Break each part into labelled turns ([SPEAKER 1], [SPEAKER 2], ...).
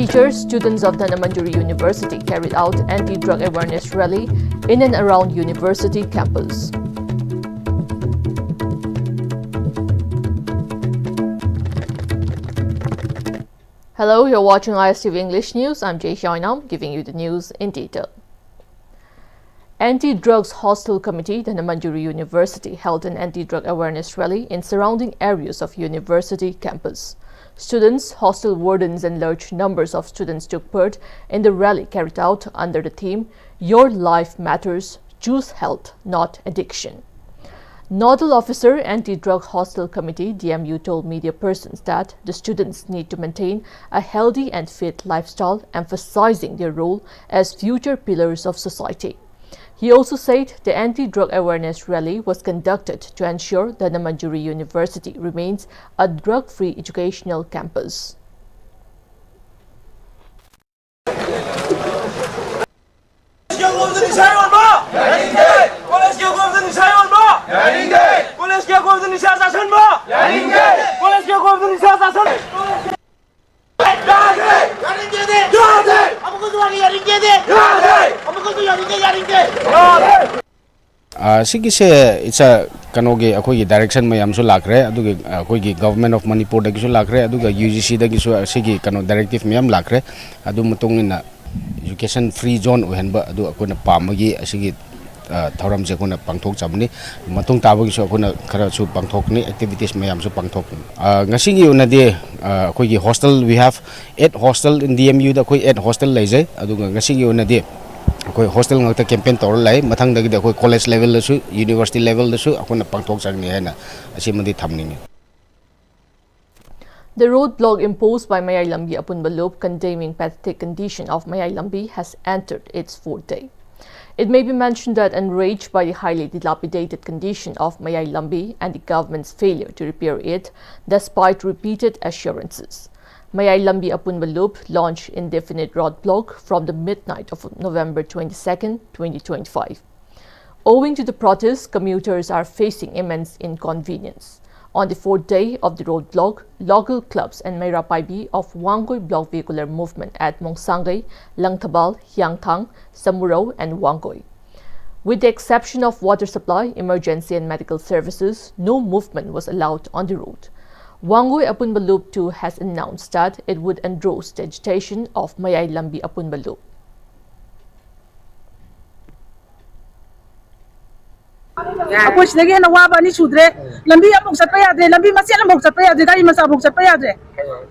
[SPEAKER 1] Teachers, students of Dhanamandjuri University carried out anti-drug awareness rally in and around university campus. Hello, you're watching Istv English News. I'm Jay Shainam, giving you the news in detail. Anti-Drugs Hostel Committee, Dhanamandjuri University, held an anti-drug awareness rally in surrounding areas of university campus. Students, hostel wardens and large numbers of students took part in the rally carried out under the theme, Your Life Matters, Choose Health, Not Addiction. Nodal Officer, Anti-Drug Hostel Committee, DMU, told media persons that the students need to maintain a healthy and fit lifestyle, emphasizing their role as future pillars of society. He also said the anti-drug awareness rally was conducted to ensure that Dhanamandjuri University remains a drug-free educational campus.
[SPEAKER 2] It's a kanoge akogi direction mayam so lakre adugi akogi government of Manipur dagi so lakre aduga UGC dagi so sigi kano directive mayam lakre adu mutung ina education free zone ohenba adu akona pamagi asigi thoram je kona pangthok chamni matung tabagi so akona khara su pangthok ni activities mayam so pangthok ngasigi unade akogi hostel we have 8 hostel in DMU da koi 8 hostel leje aduga ngasigi unade koi hostel ngakta campaign tor lai mathang dagi da koi college level la su university level la su akona pangthok changni haina asimadi thamni.
[SPEAKER 1] The roadblock imposed by Mayai Lambi Apunba Loop condemning pathetic condition of Mayai Lambi has entered its fourth day. It may be mentioned that enraged by the highly dilapidated condition of Mayai Lambi and the government's failure to repair it, despite repeated assurances, Mayai Lambi Apunba Loop launched indefinite roadblock from the midnight of November 22, 2025. Owing to the protests, commuters are facing immense inconvenience. On the fourth day of the roadblock, local clubs and Meira Paibi of Wangoi Block Vehicular Movement at Mongsangay, Langtabal, Hyangthang, Samuro and Wangoi. With the exception of water supply, emergency and medical services, no movement was allowed on the road. Wangoi Apunba Loop 2 has announced that it would endorse the agitation of Mayai Lambi Apunba Loop.
[SPEAKER 3] Aku sedang nak wabah ni sudre, lambi amuk satpaya dre, lambi masih amuk satpaya dre, kali masa amuk satpaya dre.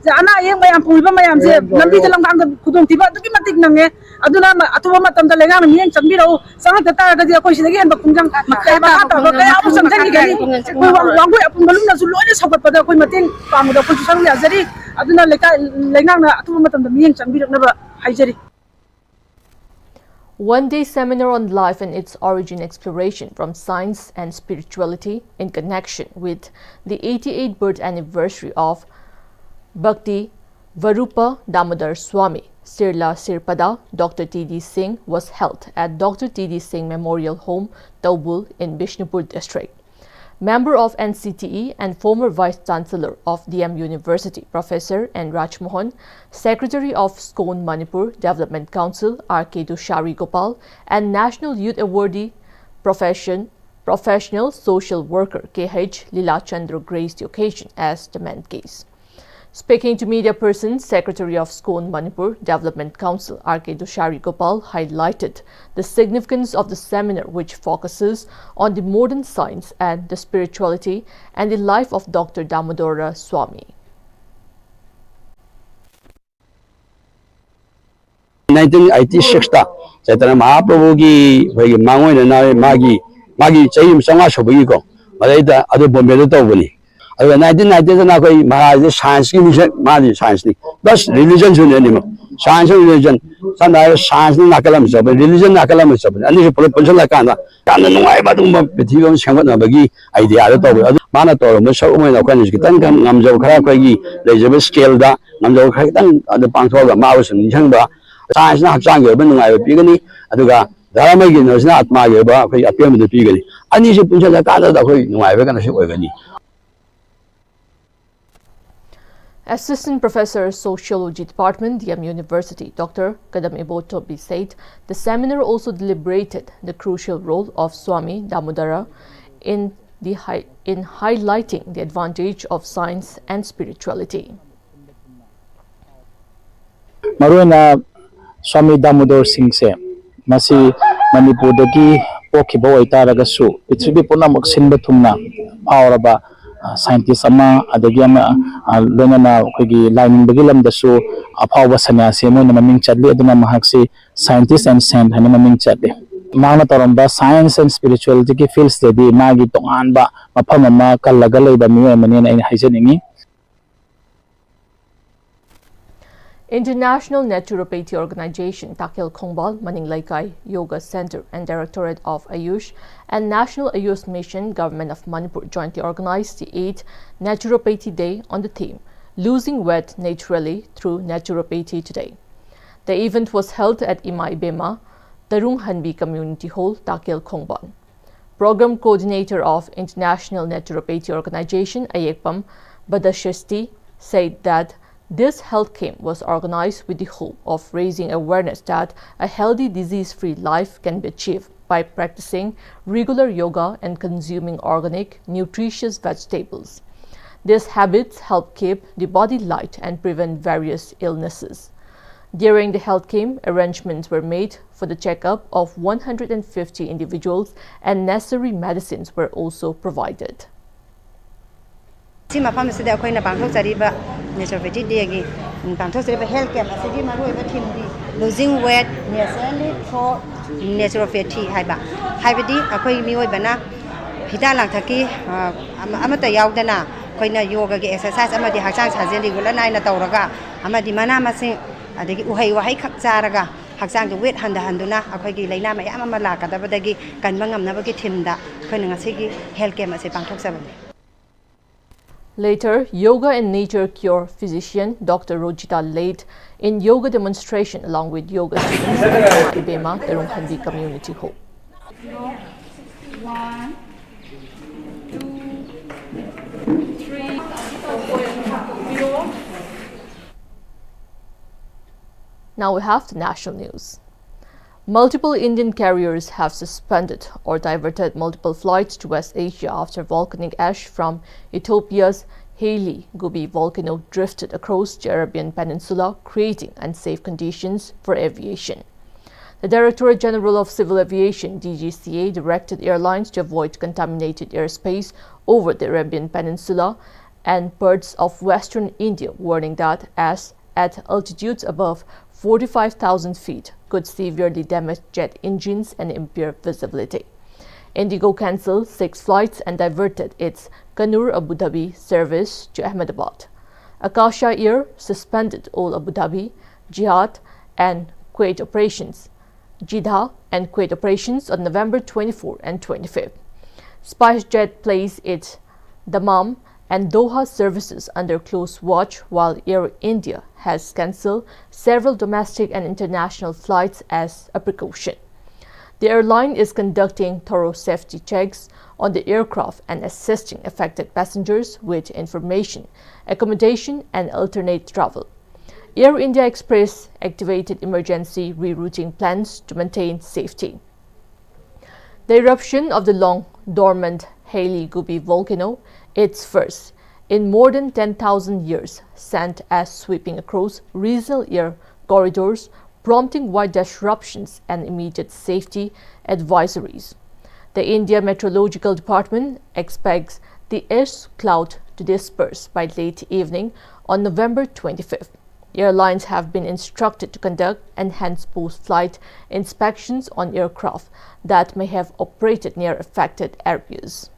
[SPEAKER 3] Anak yang bayam pulba bayam je, lambi dalam kang kudung tiba tu kita tik nange, aduna atuwa matam dalengang ni yang cembi lau, sangat ketar kerja aku sedang nak kunjang, kaya kata, kaya aku sampai ni kali, wangku apun belum nak suluh ni sahabat pada aku matin, kamu dah pun susah ni jadi, aduna lengang na atuwa matam demi yang cembi nak naba hajari.
[SPEAKER 1] One-day seminar on life and its origin exploration from science and spirituality in connection with the 88th birth anniversary of Bhakti Varupa Damodar Swami, Sirla Sirpada, Dr. T.D. Singh was held at Dr. T.D. Singh Memorial Home, Taubul in Bishnupur district. Member of NCTE and former Vice Chancellor of DM University, Professor N. Rajmohan, Secretary of SCOAN Manipur Development Council, R.K. Dushari Gopal, and National Youth Awardee Professional Social Worker, K.H. Lila Chandra graced the occasion as the main case. Speaking to media persons, Secretary of SCOAN Manipur Development Council, R.K. Dushari Gopal, highlighted the significance of the seminar, which focuses on the modern science and the spirituality and the life of Dr. Damodara Swami.
[SPEAKER 4] 1986 ta chaitanya mahaprabhu ki phai mangoi na magi chaim sanga shobi ko madaida adu bombe do tawbani adu 1990 na koi maharaj science ki mission madi science ni bas religion june ni science religion sanda science ni nakalam sob religion nakalam sob ani proposal la kana kana nungai ba dum pithibam shangat na bagi idea do taw adu mana to mo so mo na kan ki tan kam ngam jo khara koi gi leje scale da ngam jo khai tan adu pangtho ga ma usun chang ba science na hapchang ge ben nungai bi gani aduga dharma gi no sina atma ge ba khoi apyam de bi gani ani se puncha la ka da khoi nungai ba kana se oi gani.
[SPEAKER 1] Assistant Professor, Sociology Department, DM University, Dr. Kadam Ibotobi said the seminar also deliberated the crucial role of Swami Damodara in highlighting the advantage of science and spirituality.
[SPEAKER 5] Maruena Swami Damodar Singh se masi Manipur dagi pokhiba oitaragasu Prithvi punamak sinba thumna auraba scientist ama adagi ama lonana khigi lining bagi lamdasu apawa sanyasi mo naming chadli aduna mahakse scientist and saint hana naming chadli mana taramba science and spirituality ki fields dedi magi tonganba mafam ama kallaga leiba miwe manena ai haijaningi.
[SPEAKER 1] International Naturopathy Organization, Takil Khongbal, Maninglaikai Yoga Center and Directorate of Ayush and National Ayush Mission, Government of Manipur jointly organized the 8th Naturopathy Day on the theme, Losing Weight Naturally Through Naturopathy Today. The event was held at Imai Bema, Tarung Hanbi Community Hall, Takil Khongbal. Program Coordinator of International Naturopathy Organization, Ayekpam Badashesti, said that this health camp was organized with the hope of raising awareness that a healthy, disease-free life can be achieved by practicing regular yoga and consuming organic, nutritious vegetables. These habits help keep the body light and prevent various illnesses. During the health camp, arrangements were made for the checkup of 150 individuals and necessary medicines were also provided.
[SPEAKER 6] Naturopathy Day health camp losing weight naturally for naturopathy haibadi akoi mioi bana hida langthaki amata yaudana koina yoga ge exercise amadi hakchang sajel regular naina tawraga amadi mana masing adagi uhai wahai khak charaga hakchang de weight handuna akoi gi laina mayam ama lakadabadagi kanba ngamnabagi thimda koina ngasigi health camp ase pangthok sabani.
[SPEAKER 1] Later, Yoga and Nature Cure physician Dr. Rojita led in yoga demonstration along with yoga students at Ibema, Tarung Handi Community Hall.
[SPEAKER 7] 1, 2, 3, 4.
[SPEAKER 1] Now we have the national news. Multiple Indian carriers have suspended or diverted multiple flights to West Asia after volcanic ash from Ethiopia's Haile Gubi volcano drifted across the Arabian Peninsula, creating unsafe conditions for aviation. The Directorate General of Civil Aviation, DGCA, directed airlines to avoid contaminated airspace over the Arabian Peninsula and parts of western India, warning that ash at altitudes above 45,000 feet could severely damage jet engines and impair visibility. Indigo cancelled 6 flights and diverted its Kannur Abu Dhabi service to Ahmedabad. Akasha Air suspended all Abu Dhabi, Jeddah and Kuwait operations on November 24 and 25. SpiceJet placed its Dammam and Doha services under close watch, while Air India has cancelled several domestic and international flights as a precaution. The airline is conducting thorough safety checks on the aircraft and assisting affected passengers with information, accommodation, and alternate travel. Air India Express activated emergency rerouting plans to maintain safety. The eruption of the long-dormant Haile Gubi volcano, its first in more than 10,000 years, sent ash sweeping across regional air corridors, prompting wide disruptions and immediate safety advisories. The India Meteorological Department expects the ash cloud to disperse by late evening on November 25th. Airlines have been instructed to conduct enhanced post-flight inspections on aircraft that may have operated near affected areas.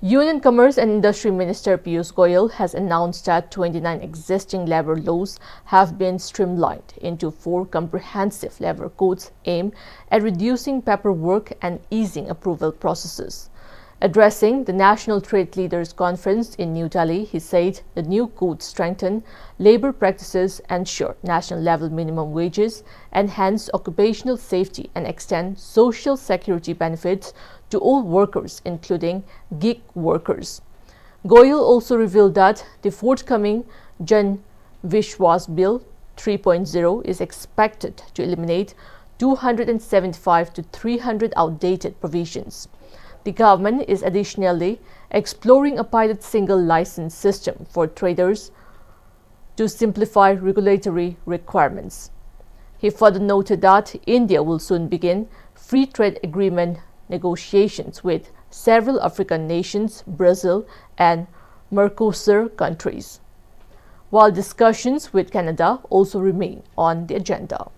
[SPEAKER 1] Union Commerce and Industry Minister Piyush Goyal has announced that 29 existing labor laws have been streamlined into 4 comprehensive labor codes aimed at reducing paperwork and easing approval processes. Addressing the National Trade Leaders Conference in New Delhi, he said the new codes strengthen labor practices, ensure national-level minimum wages, enhance occupational safety, and extend social security benefits to all workers, including gig workers. Goyal also revealed that the forthcoming Jan Vishwas Bill 3.0 is expected to eliminate 275 to 300 outdated provisions. The government is additionally exploring a pilot single license system for traders to simplify regulatory requirements. He further noted that India will soon begin free trade agreement negotiations with several African nations, Brazil, and Mercosur countries, while discussions with Canada also remain on the agenda.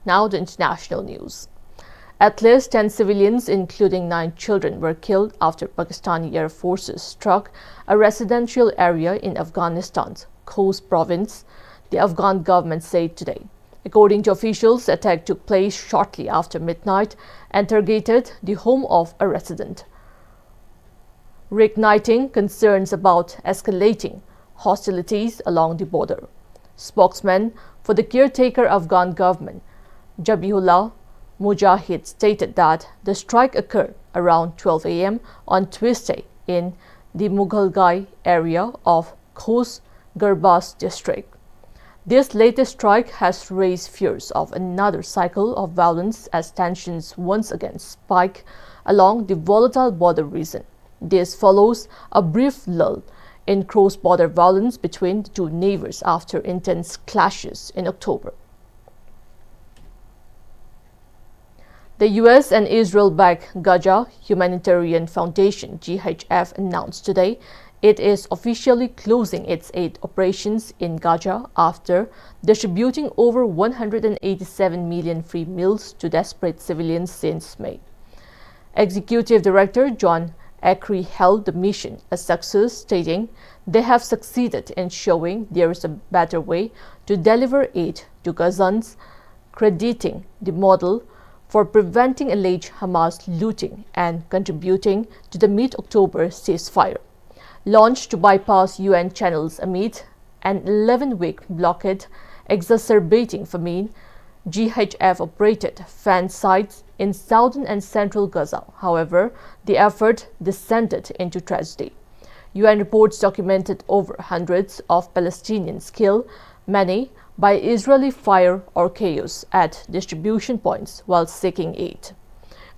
[SPEAKER 1] Now the international news. At least 10 civilians, including 9 children, were killed after Pakistani air forces struck a residential area in Afghanistan's Khost province, the Afghan government said today. According to officials, the attack took place shortly after midnight and targeted the home of a resident, reigniting concerns about escalating hostilities along the border. Spokesman for the caretaker Afghan government, Jabihullah Mujahid, stated that the strike occurred around 12 a.m. on Tuesday in the Mughalgai area of Khost Garbas district. This latest strike has raised fears of another cycle of violence as tensions once again spike along the volatile border region. This follows a brief lull in cross-border violence between the two neighbors after intense clashes in October. The US and Israel-backed Gaza Humanitarian Foundation (GHF) announced today it is officially closing its aid operations in Gaza after distributing over 187 million free meals to desperate civilians since May. Executive Director John Acri hailed the mission a success, stating they have succeeded in showing there is a better way to deliver aid to Gazans, crediting the model for preventing alleged Hamas looting and contributing to the mid-October ceasefire, launched to bypass UN channels amid an 11-week blockade exacerbating famine. GHF operated fan sites in southern and central Gaza. However, the effort descended into tragedy. UN reports documented over hundreds of Palestinians killed, many by Israeli fire or chaos at distribution points while seeking aid.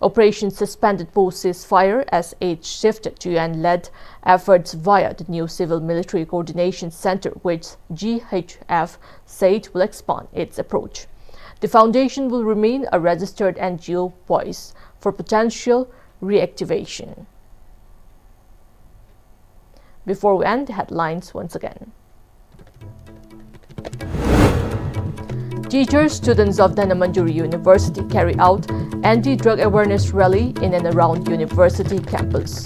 [SPEAKER 1] Operation suspended post-ceasefire as aid shifted to UN-led efforts via the new Civil Military Coordination Center, which GHF said will expand its approach. The foundation will remain a registered NGO poised for potential reactivation. Before we end, the headlines once again. Teachers, students of Dhanamanduri University carry out anti-drug awareness rally in and around university campus.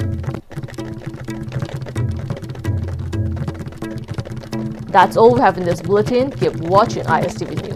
[SPEAKER 1] That's all we have in this bulletin. Keep watching ISTV News.